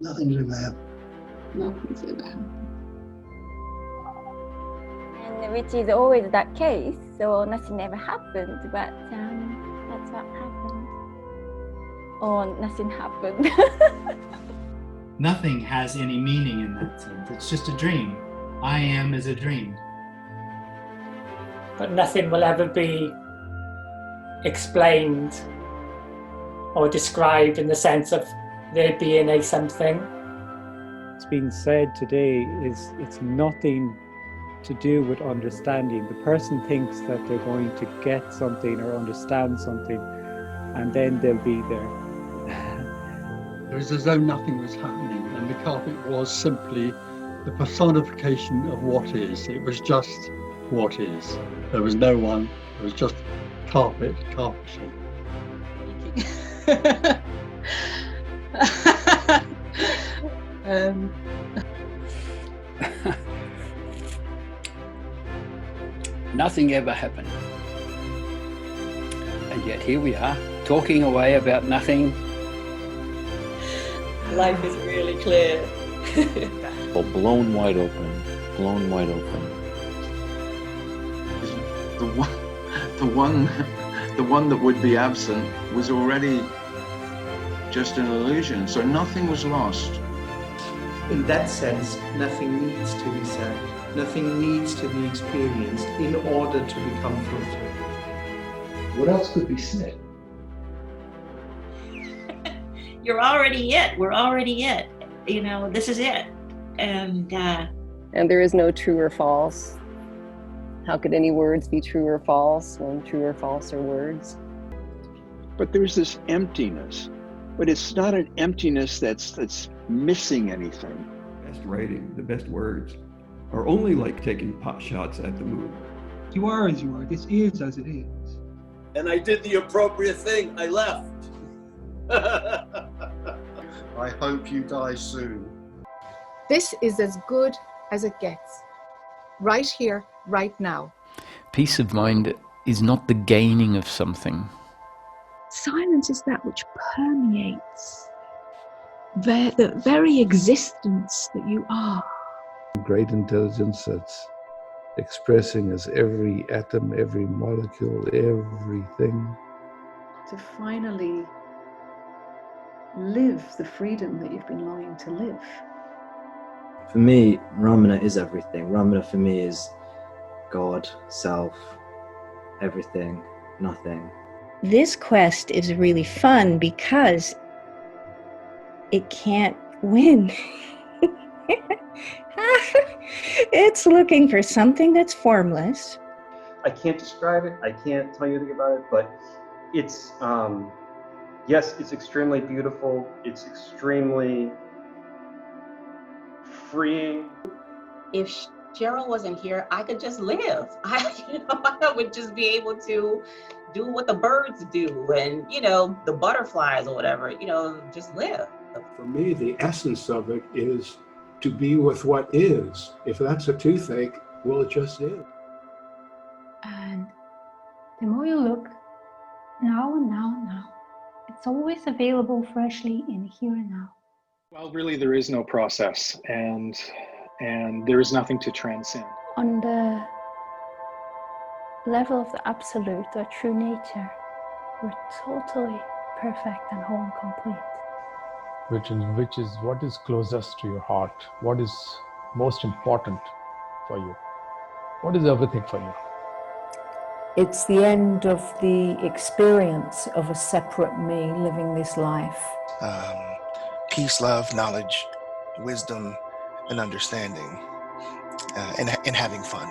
Nothing's ever happened. Nothing's ever happened. And which is always that case, so nothing ever happened, but that's what happened. Or nothing happened. Nothing has any meaning in that sense. It's just a dream. I am is a dream. But nothing will ever be explained or described in the sense of there being a something. What's been said today is it's nothing to do with understanding. The person thinks that they're going to get something or understand something, and then they'll be there. It was as though nothing was happening, and the carpet was simply the personification of what is. It was just what is. There was no one, it was just carpeting. Nothing ever happened. And yet here we are, talking away about nothing. Life is really clear. Well, blown wide open, blown wide open. The one that would be absent was already just an illusion, so nothing was lost. In that sense, nothing needs to be said. Nothing needs to be experienced in order to become fulfilled. What else could be said? You're already it. We're already it. You know, this is it. And there is no true or false. How could any words be true or false when true or false are words? But there's this emptiness, but it's not an emptiness that's missing anything. Best writing, the best words are only like taking pot shots at the moon. You are as you are. This is as it is. And I did the appropriate thing. I left. I hope you die soon. This is as good as it gets. Right here, right now. Peace of mind is not the gaining of something. Silence is that which permeates the very existence that you are. Great intelligence that's expressing as every atom, every molecule, everything. To finally live the freedom that you've been longing to live. For me, Ramana is everything. Ramana for me is God, self, everything, nothing. This quest is really fun because it can't win. It's looking for something that's formless. I can't describe it. I can't tell you anything about it, but it's, yes, it's extremely beautiful. It's extremely freeing. If Cheryl wasn't here, I could just live. I would just be able to do what the birds do and, the butterflies or whatever, just live. For me, the essence of it is to be with what is. If that's a toothache, well, it just is. And the more you look, now and now and now, it's always available freshly in the here and now. Well, really, there is no process, and there is nothing to transcend. On the level of the absolute or true nature, we're totally perfect and whole and complete. Which is what is closest to your heart? What is most important for you? What is everything for you? It's the end of the experience of a separate me living this life. Peace, love, knowledge, wisdom, and understanding, and having fun.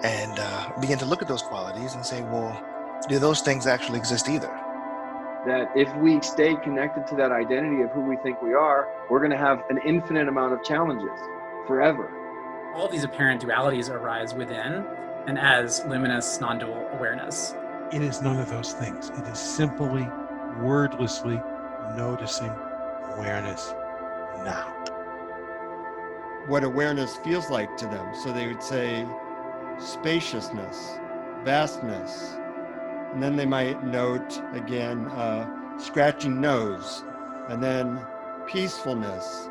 And begin to look at those qualities and say, well, do those things actually exist either? That if we stay connected to that identity of who we think we are, we're going to have an infinite amount of challenges forever. All these apparent dualities arise within and as luminous non-dual awareness. It is none of those things. It is simply, wordlessly noticing awareness now. What awareness feels like to them. So they would say spaciousness, vastness, and then they might note again scratching nose, and then peacefulness.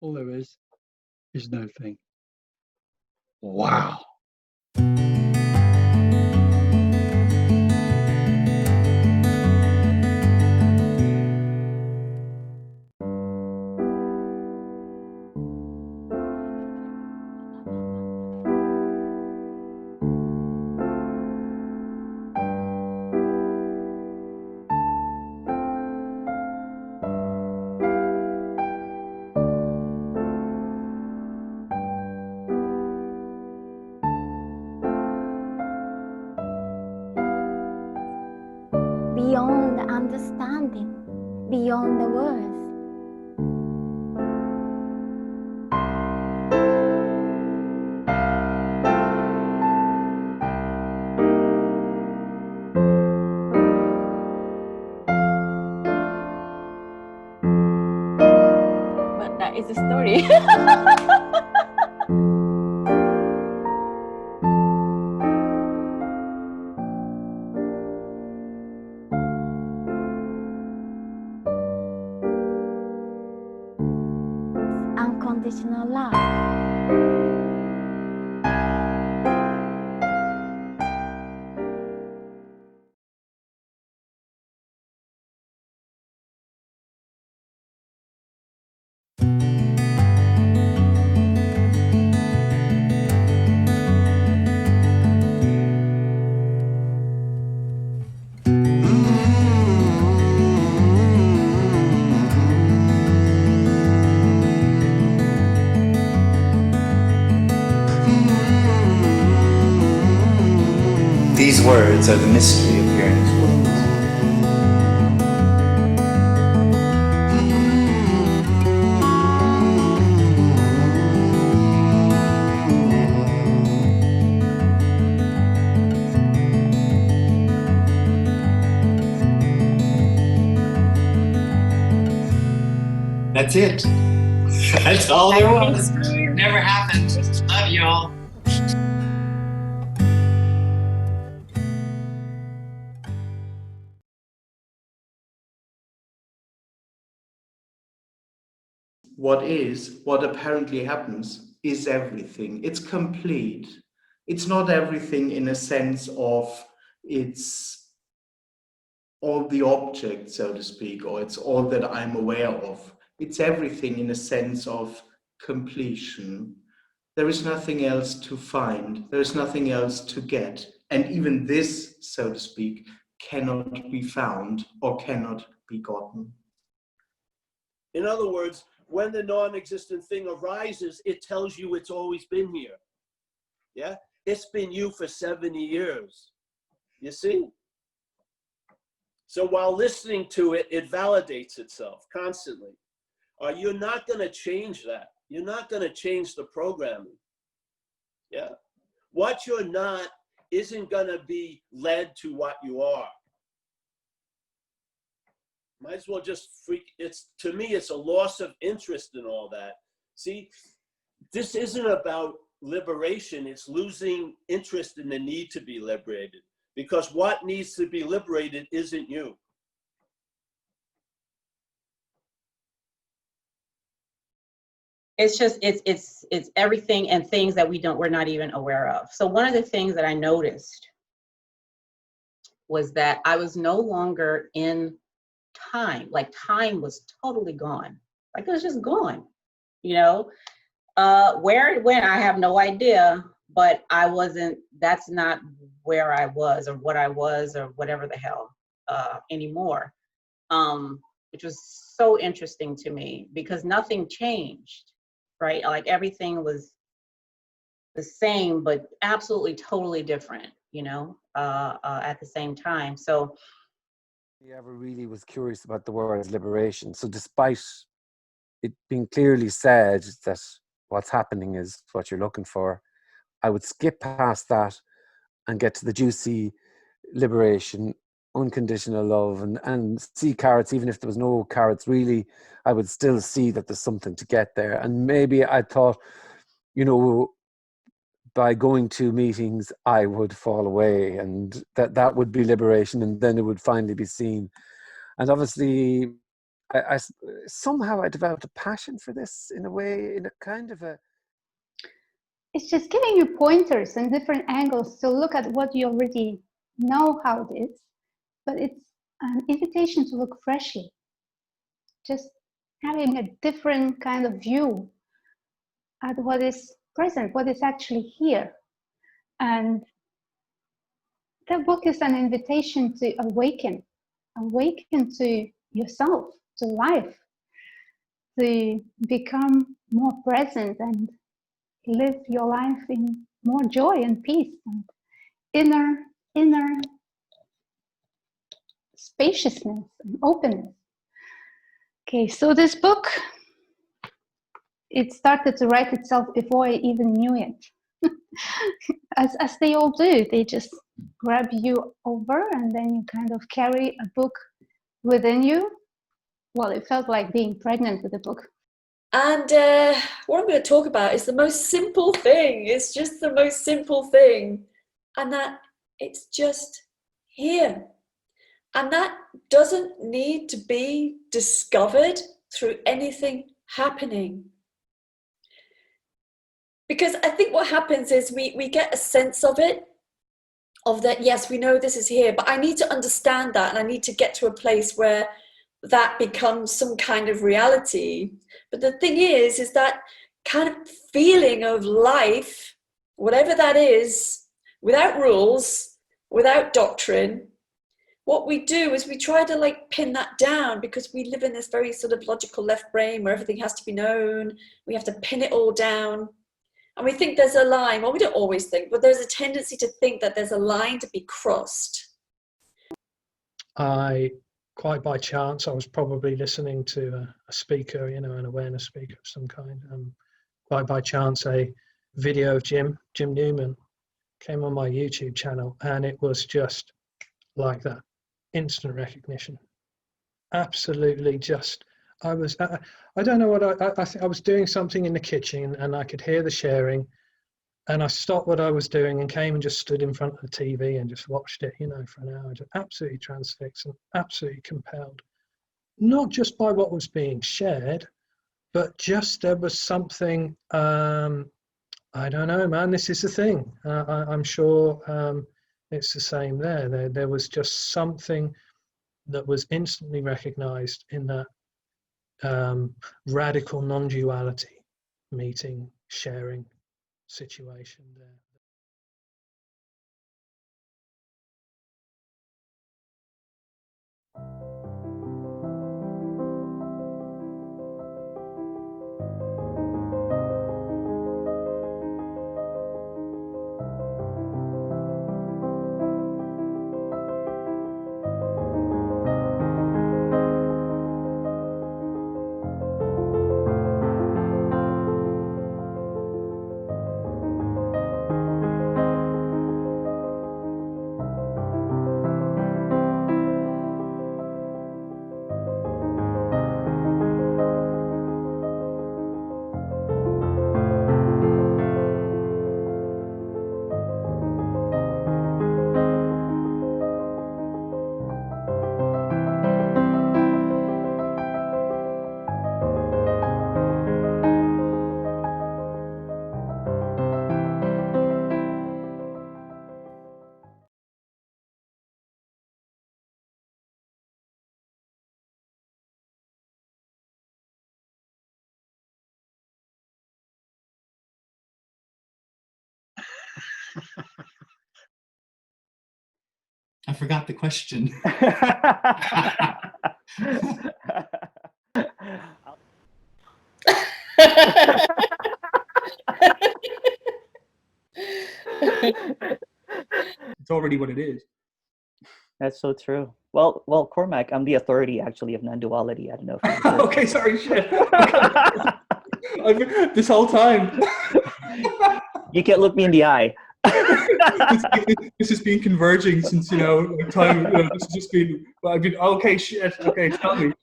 All there is no thing. Wow. Beyond the understanding, beyond the words. But that is the story. Unconditional love. These words are the mystery of here in this world. That's it. That's all there was. Never happened. Love y'all. What apparently happens, is everything. It's complete. It's not everything in a sense of it's all the objects, so to speak, or it's all that I'm aware of. It's everything in a sense of completion. There is nothing else to find. There is nothing else to get. And even this, so to speak, cannot be found or cannot be gotten. In other words, when the non-existent thing arises, it tells you it's always been here. Yeah? It's been you for 70 years. You see? So while listening to it, it validates itself constantly. You're not going to change that. you're not going to change the programming. Yeah. What you're not isn't going to be led to what you are. Might as well just to me, it's a loss of interest in all that. See, this isn't about liberation. It's losing interest in the need to be liberated, because what needs to be liberated isn't you. It's just, it's everything and things that we're not even aware of. So one of the things that I noticed was that I was no longer in time. Like time was totally gone. Like it was just gone, you know? Where it went, I have no idea, but that's not where I was or what I was or whatever the hell anymore. Which was so interesting to me because nothing changed, right? Like everything was the same, but absolutely totally different, you know, at the same time. So I ever really was curious about the word liberation. So despite it being clearly said that what's happening is what you're looking for, I would skip past that and get to the juicy liberation, unconditional love, and see carrots. Even if there was no carrots really, I would still see that there's something to get there. And maybe I thought, you know, by going to meetings I would fall away, and that would be liberation, and then it would finally be seen. And obviously I somehow I developed a passion for this in a way, in a kind of a... It's just giving you pointers and different angles to look at what you already know how it is, but it's an invitation to look freshly, just having a different kind of view at what is present, what is actually here. And the book is an invitation to awaken to yourself, to life, to become more present and live your life in more joy and peace and inner spaciousness and openness. Okay, so this book, it started to write itself before I even knew it. as they all do, they just grab you over and then you kind of carry a book within you. Well, it felt like being pregnant with a book. And what I'm going to talk about is the most simple thing. It's just the most simple thing. And that it's just here. And that doesn't need to be discovered through anything happening. Because I think what happens is we get a sense of it, of that, yes, we know this is here, but I need to understand that, and I need to get to a place where that becomes some kind of reality. But the thing is that kind of feeling of life, whatever that is, without rules, without doctrine, what we do is we try to like pin that down, because we live in this very sort of logical left brain where everything has to be known. We have to pin it all down. And we think there's a line. Well, we don't always think, but there's a tendency to think that there's a line to be crossed. Quite by chance, I was probably listening to a speaker, you know, an awareness speaker of some kind. Quite by chance, a video of Jim Newman came on my YouTube channel, and it was just like that. Instant recognition. Absolutely just, I don't know what I think I was doing something in the kitchen and I could hear the sharing, and I stopped what I was doing and came and just stood in front of the TV and just watched it, you know, for an hour, just absolutely transfixed and absolutely compelled. Not just by what was being shared, but just there was something, I don't know, man, this is the thing. I'm sure it's the same there. There was just something that was instantly recognized in that radical non-duality meeting, sharing situation there. I forgot the question. It's already what it is. That's so true. Well, Cormac, I'm the authority actually of non-duality. I don't know if you Okay, sorry, shit. Okay. This whole time. You can't look me in the eye. This has been converging since, time. This has just been, I've been, okay, shit. Okay, tell me.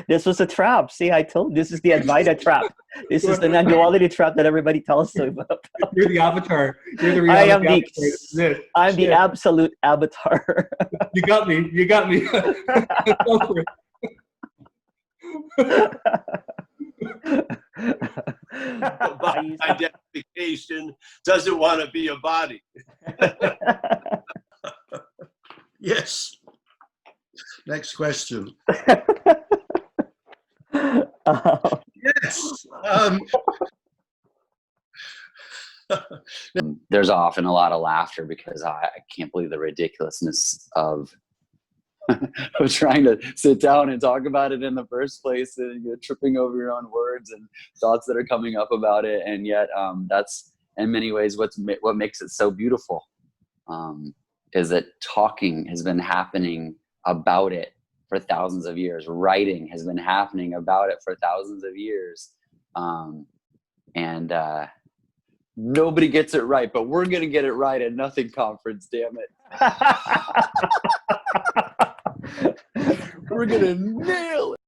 This was a trap. See, I told this is the Advaita trap. This is the non-duality trap that everybody tells you about. You're the avatar. You're the reality avatar. This is it. I'm the absolute avatar. You got me. You got me. Go for it. Body identification doesn't want to be a body. Yes. Next question. Yes. There's often a lot of laughter because I can't believe the ridiculousness of trying to sit down and talk about it in the first place, and you're tripping over your own words and thoughts that are coming up about it. And yet that's in many ways what makes it so beautiful, is that talking has been happening about it for thousands of years. Writing has been happening about it for thousands of years. And nobody gets it right, but we're going to get it right at Nothing Conference, damn it. We're going to nail it.